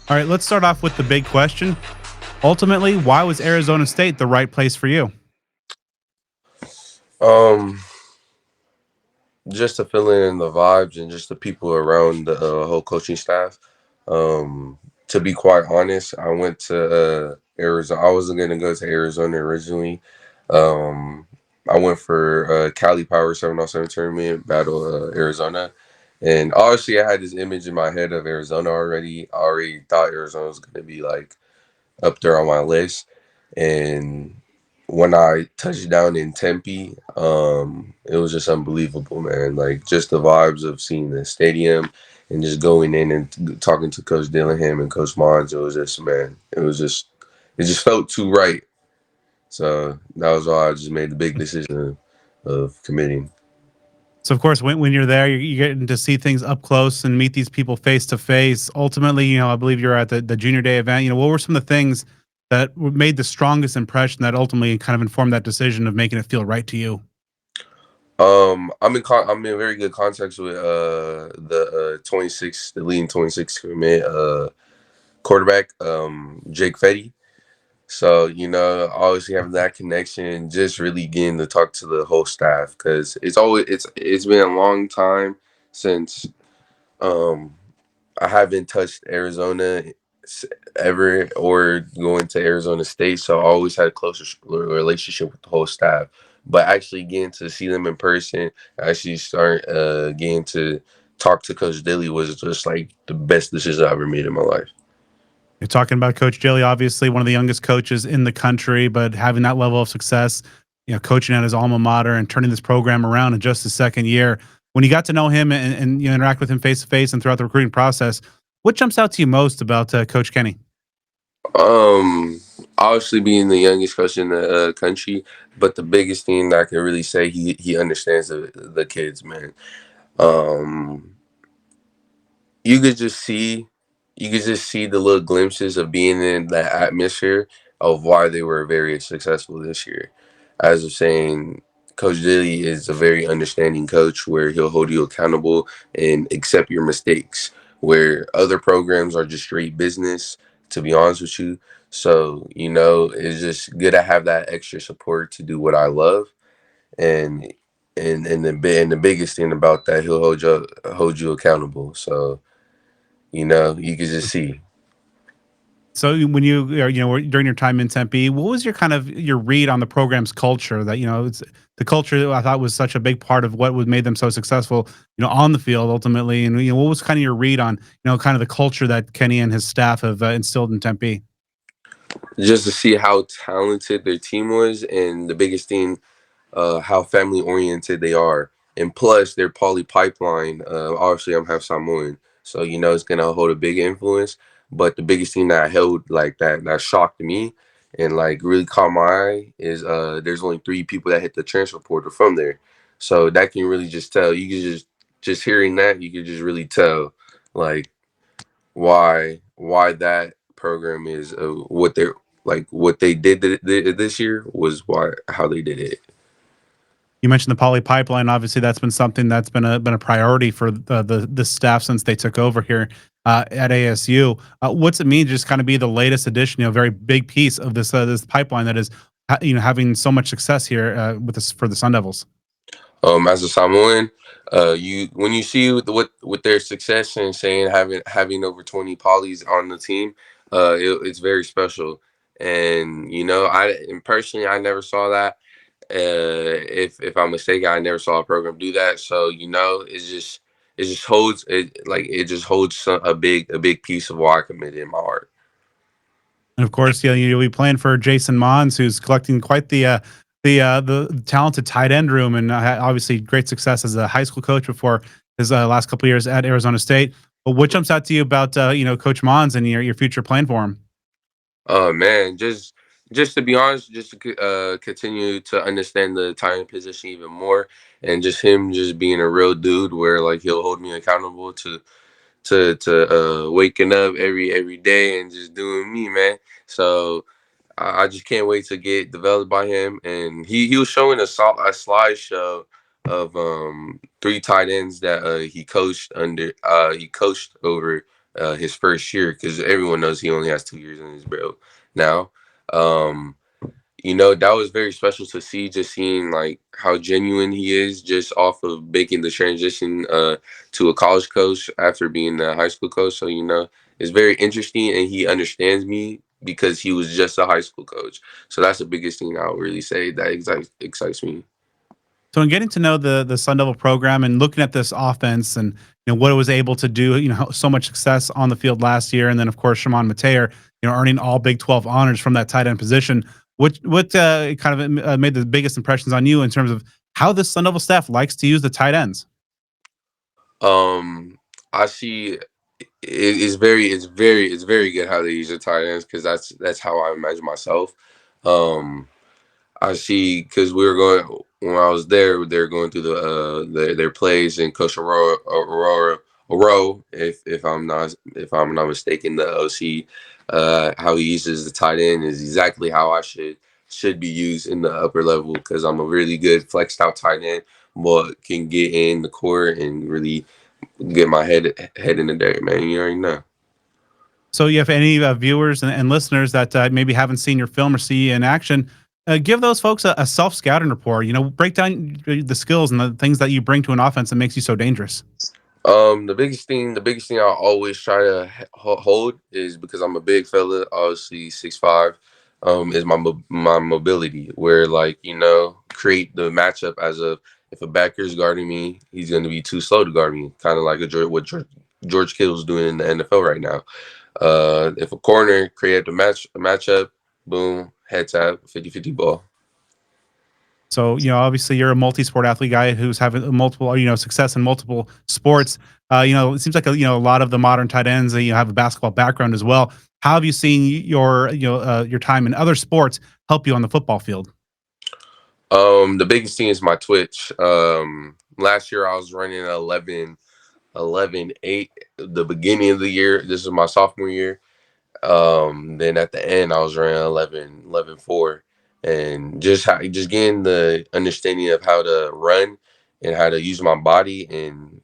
All right, let's start off with the big question. Ultimately, why was Arizona State the right place for you? Um, just the feeling and the vibes and just the people around the whole coaching staff. Um, to be quite honest, I went to Arizona. I wasn't gonna go to Arizona originally. Um, I went for Cali Power 7on7 tournament battle Arizona, and obviously I had this image in my head of Arizona already. I already thought Arizona was gonna be like up there on my list. And when I touched down in Tempe, it was just unbelievable, man. Like just the vibes of seeing the stadium and just going in and talking to Coach Dillingham and Coach Muns. It was just, man, it just felt too right. So that was why I just made the big decision of committing. So, of course, when you're there, you're getting to see things up close and meet these people face to face. Ultimately, I believe you're at the junior day event. What were some of the things that made the strongest impression that ultimately kind of informed that decision of making it feel right to you? I'm in very good contacts with the 26 the leading 26 commit quarterback Jake Fetty. So obviously having that connection, just really getting to talk to the whole staff because it's been a long time since um I haven't touched Arizona ever or going to Arizona State, so I always had a closer relationship with the whole staff. But actually getting to see them in person, actually start getting to talk to Coach Dilly was just like the best decision I ever made in my life. You're talking about Coach Jilly, obviously one of the youngest coaches in the country, but having that level of success, coaching at his alma mater and turning this program around in just his second year. When you got to know him and you interact with him face to face and throughout the recruiting process, what jumps out to you most about Coach Kenny? Um, Obviously being the youngest coach in the country, but the biggest thing that I can really say he understands the kids, man. Um, you could just see, you could just see the little glimpses of being in that atmosphere of why they were very successful this year. As of saying, Coach Dilly is a very understanding coach where he'll hold you accountable and accept your mistakes. Where other programs are just straight business, to be honest with you. So it's just good to have that extra support to do what I love, and and the biggest thing about that, he'll hold you accountable. So you can just see. So when during your time in Tempe, what was your kind of your read on the program's culture? That it's the culture that I thought was such a big part of what was made them so successful, on the field ultimately. And what was kind of your read on kind of the culture that Kenny and his staff have instilled in Tempe? Just to see how talented their team was, and the biggest thing, how family oriented they are, and plus their poly pipeline. Obviously, I'm half Samoan, so it's gonna hold a big influence. But the biggest thing that held like that shocked me and like really caught my eye is there's only three people that hit the transfer portal from there, so that can really just tell. You can just hearing that, you can just really tell like why that program is what they did this year was why how they did it. You mentioned the poly pipeline. Obviously, that's been something that's been a priority for the staff since they took over here at ASU. What's it mean to just kind of be the latest addition, very big piece of this pipeline that is having so much success here with this for the Sun Devils? As a Samoan, you when you see with their success and saying having over 20 polys on the team, it's very special. And and personally, I never saw that. If I'm mistaken, I never saw a program do that. So it just holds a big piece of why I committed in my heart. And of course, yeah, you'll be playing for Jason Mohns, who's collecting quite the talented tight end room, and obviously great success as a high school coach before his last couple of years at Arizona State. But what jumps out to you about Coach Mohns and your future plan for him? Oh man, just to be honest, just to continue to understand the time position even more, and just him just being a real dude, where like he'll hold me accountable to waking up every day and just doing me, man. So I just can't wait to get developed by him. And he was showing a slideshow of three tight ends that he coached over his first year, because everyone knows he only has 2 years in his belt now. Um, that was very special to see, just seeing like how genuine he is just off of making the transition to a college coach after being a high school coach. So, it's very interesting, and he understands me because he was just a high school coach. So that's the biggest thing I would really say that excites me. So in getting to know the Sun Devil program and looking at this offense and what it was able to do, so much success on the field last year, and then of course Shimon Mateer, earning all Big 12 honors from that tight end position. What kind of made the biggest impressions on you in terms of how the Sun Devil staff likes to use the tight ends? Um, I see it's very good how they use the tight ends, because that's how I imagine myself. Um, I see, because we were going when I was there. They're going through their plays, and Coach Aurora, if I'm not mistaken, the OC, how he uses the tight end is exactly how I should be used in the upper level, because I'm a really good flexed out tight end, but can get in the court and really get my head in the dirt, man. You already know. So you have any viewers and listeners that maybe haven't seen your film or see you in action, give those folks a self scouting report. Break down the skills and the things that you bring to an offense that makes you so dangerous. The biggest thing I always try to hold is, because I'm a big fella, obviously 6'5", is my mobility, where, like, create the matchup as of, if a backer is guarding me, he's going to be too slow to guard me, kind of like what George Kittle's doing in the NFL right now. If a corner create a matchup, boom, head tap, 50-50 ball. So, obviously you're a multi-sport athlete guy who's having multiple, success in multiple sports. It seems like a lot of the modern tight ends, have a basketball background as well. How have you seen your time in other sports help you on the football field? The biggest thing is my twitch. Last year I was running 11-8. The beginning of the year. This is my sophomore year. Then at the end I was running 11-4, and just getting the understanding of how to run and how to use my body, and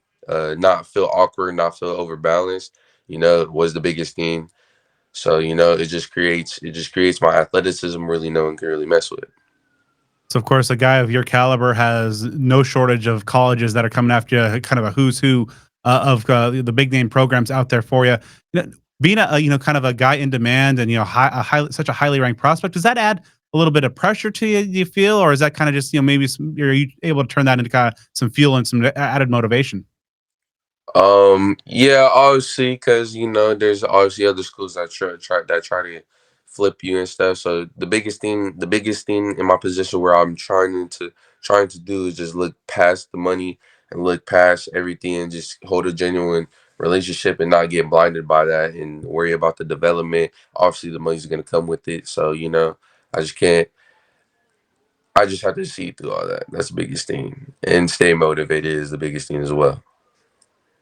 not feel awkward, not feel overbalanced. Was the biggest thing. So, it just creates my athleticism. Really, no one can really mess with. So, of course, a guy of your caliber has no shortage of colleges that are coming after you, kind of a who's who of the big name programs out there for you. Being kind of a guy in demand and such a highly ranked prospect, does that add a little bit of pressure to you? Do you feel, or is that kind of just maybe are you able to turn that into kind of some fuel and some added motivation? Yeah, obviously, because there's obviously other schools that try to flip you and stuff. So the biggest thing in my position, where I'm trying to do, is just look past the money and look past everything, and just hold a genuine relationship, and not get blinded by that, and worry about the development. Obviously, the money's gonna come with it. So, I just can't. I just have to see through all that. That's the biggest thing, and stay motivated is the biggest thing as well.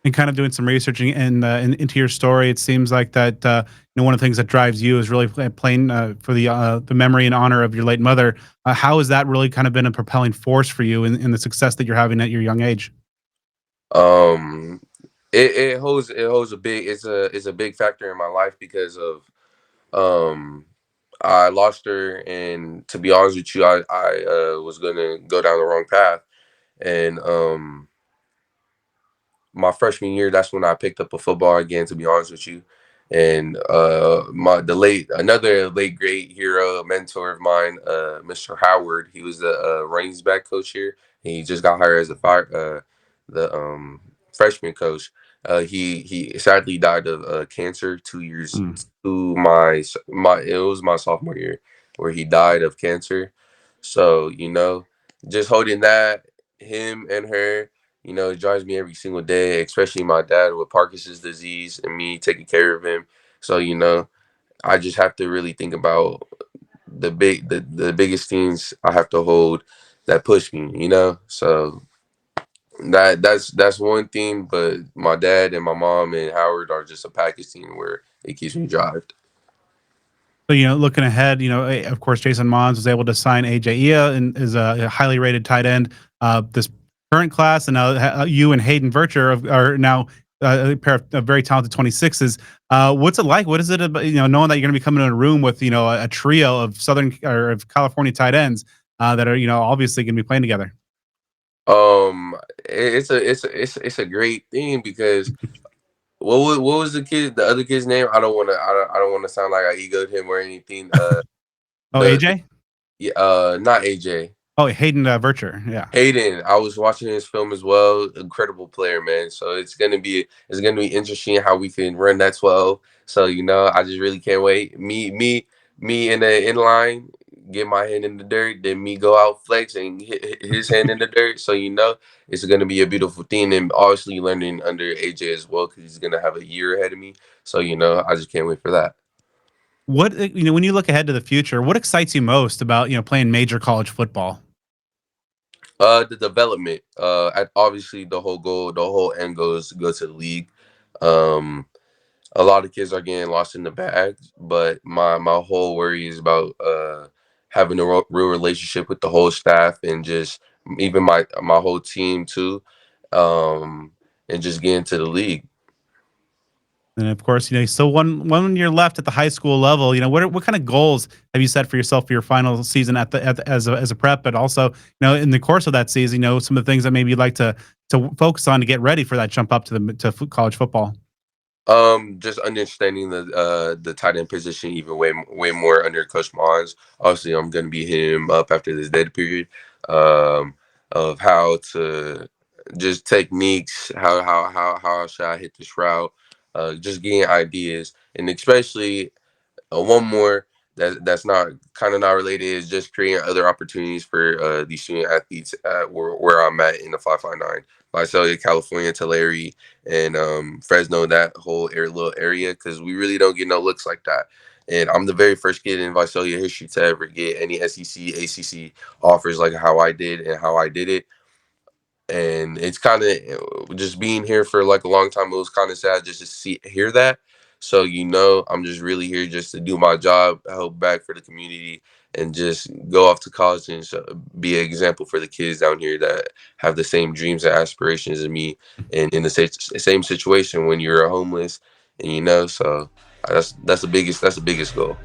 And kind of doing some researching into your story, it seems like that one of the things that drives you is really playing for the memory and honor of your late mother. How has that really kind of been a propelling force for you in the success that you're having at your young age? Um, it holds a big factor in my life, because of, um I lost her, and to be honest with you, I was gonna go down the wrong path, and my freshman year, that's when I picked up a football again, to be honest with you. And my the late another late great hero, mentor of mine, Mr. Howard, he was the running back coach here, and he just got hired as the freshman coach. He sadly died of cancer 2 years Mm. to my it was my sophomore year where he died of cancer. So, just holding that, him and her, it drives me every single day, especially my dad with Parkinson's disease and me taking care of him. So, I just have to really think about the biggest things I have to hold that push me. So that's one thing, but my dad and my mom and Howard are just a package team where it keeps me drived. So, looking ahead, of course, Jason Mohns was able to sign AJ Ia and is a highly rated tight end. This current class, and now you and Hayden Vircher are now a pair of very talented 26s. What's it like? What is it about, knowing that you're going to be coming in a room with, a trio of Southern or of California tight ends that are, obviously going to be playing together? It's a great thing because what was the other kid's name? I don't want to sound like I egoed him or anything. Oh, The AJ? Yeah, not AJ. Oh, Hayden Vircher. Yeah. Hayden, I was watching his film as well. Incredible player, man. So it's gonna be interesting how we can run that 12. So I just really can't wait. Me in the in line, get my hand in the dirt, then me go out flex and hit his hand in the dirt. So it's gonna be a beautiful thing, and obviously learning under AJ as well because he's gonna have a year ahead of me. So I just can't wait for that. What, when you look ahead to the future, what excites you most about, playing major college football? The development. Obviously the whole goal, the whole end goal is to go to the league. Um, a lot of kids are getting lost in the bag, but my whole worry is about having a real relationship with the whole staff and just even my whole team too, um, and just getting to the league. And of course, so one year left at the high school level. What kind of goals have you set for yourself for your final season as a prep, but also, in the course of that season, some of the things that maybe you'd like to focus on to get ready for that jump up college football. Just understanding the tight end position even way more under Coach Muns. Obviously, I'm gonna be hitting him up after this dead period, um, of how to just techniques, how should I hit this route, just getting ideas, and especially one more that's not kind of not related is just creating other opportunities for these student athletes at where I'm at in the 559. Visalia, California, Tulare, and Fresno, that whole little area, because we really don't get no looks like that. And I'm the very first kid in Visalia history to ever get any SEC, ACC offers like how I did and how I did it. And it's kind of just being here for like a long time. It was kind of sad just to hear that. So I'm just really here just to do my job, help back for the community, and just go off to college and be an example for the kids down here that have the same dreams and aspirations as me, and in the same situation when you're homeless, and so that's the biggest goal.